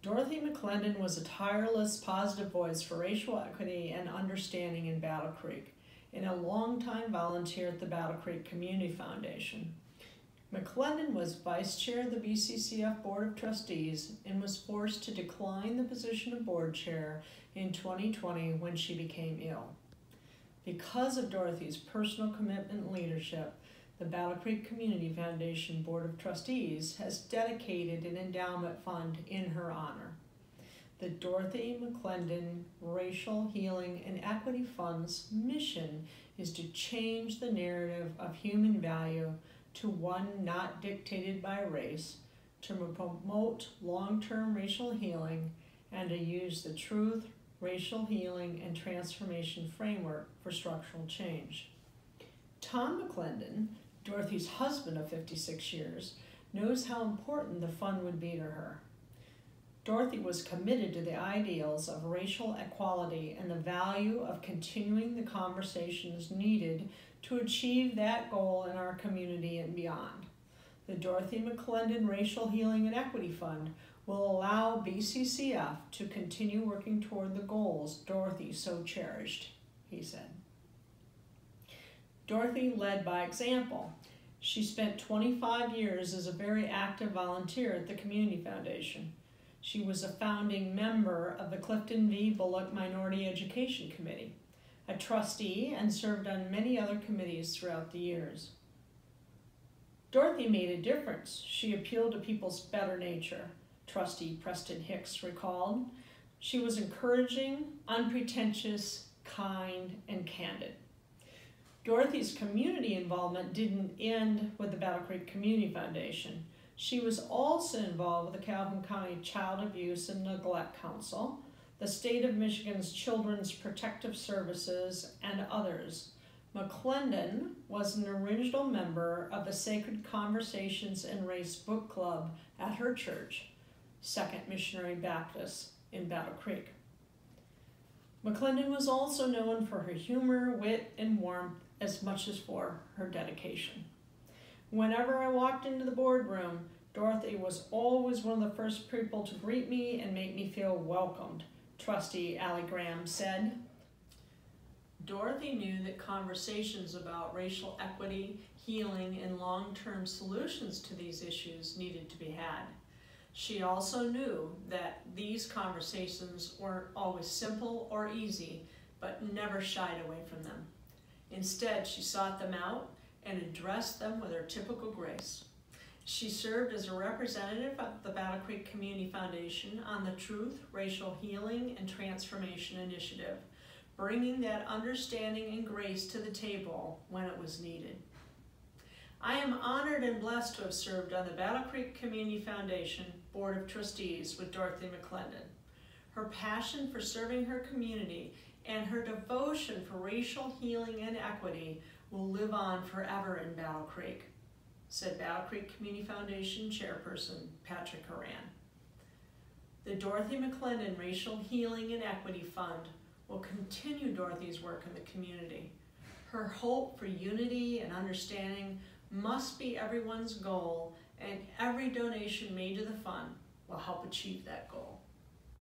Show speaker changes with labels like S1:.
S1: Dorothy McClendon was a tireless, positive voice for racial equity and understanding in Battle Creek, and a longtime volunteer at the Battle Creek Community Foundation. McClendon was vice chair of the BCCF Board of Trustees and was forced to decline the position of board chair in 2020 when she became ill. Because of Dorothy's personal commitment and leadership, the Battle Creek Community Foundation Board of Trustees has dedicated an endowment fund in her honor. The Dorothy McClendon Racial Healing and Equity Fund's mission is to change the narrative of human value to one not dictated by race, to promote long-term racial healing, and to use the truth, racial healing, and transformation framework for structural change. Tom McClendon, Dorothy's husband of 56 years, knows how important the fund would be to her. Dorothy was committed to the ideals of racial equality and the value of continuing the conversations needed to achieve that goal in our community and beyond. The Dorothy McClendon Racial Healing and Equity Fund will allow BCCF to continue working toward the goals Dorothy so cherished, he said. Dorothy led by example. She spent 25 years as a very active volunteer at the Community Foundation. She was a founding member of the Clifton v. Bullock Minority Education Committee, a trustee, and served on many other committees throughout the years. Dorothy made a difference. She appealed to people's better nature, Trustee Preston Hicks recalled. She was encouraging, unpretentious, kind, and candid. Dorothy's community involvement didn't end with the Battle Creek Community Foundation. She was also involved with the Calhoun County Child Abuse and Neglect Council, the State of Michigan's Children's Protective Services, and others. McClendon was an original member of the Sacred Conversations and Race Book Club at her church, Second Missionary Baptist in Battle Creek. McClendon was also known for her humor, wit, and warmth as much as for her dedication. Whenever I walked into the boardroom, Dorothy was always one of the first people to greet me and make me feel welcomed, Trustee Allie Graham said. Dorothy knew that conversations about racial equity, healing, and long-term solutions to these issues needed to be had. She also knew that these conversations weren't always simple or easy, but never shied away from them. Instead, she sought them out and addressed them with her typical grace. She served as a representative of the Battle Creek Community Foundation on the Truth, Racial Healing, and Transformation Initiative, bringing that understanding and grace to the table when it was needed. I am honored and blessed to have served on the Battle Creek Community Foundation Board of Trustees with Dorothy McClendon. Her passion for serving her community and her devotion for racial healing and equity will live on forever in Battle Creek, said Battle Creek Community Foundation Chairperson Patrick Horan. The Dorothy McClendon Racial Healing and Equity Fund will continue Dorothy's work in the community. Her hope for unity and understanding must be everyone's goal, and every donation made to the fund will help achieve that goal.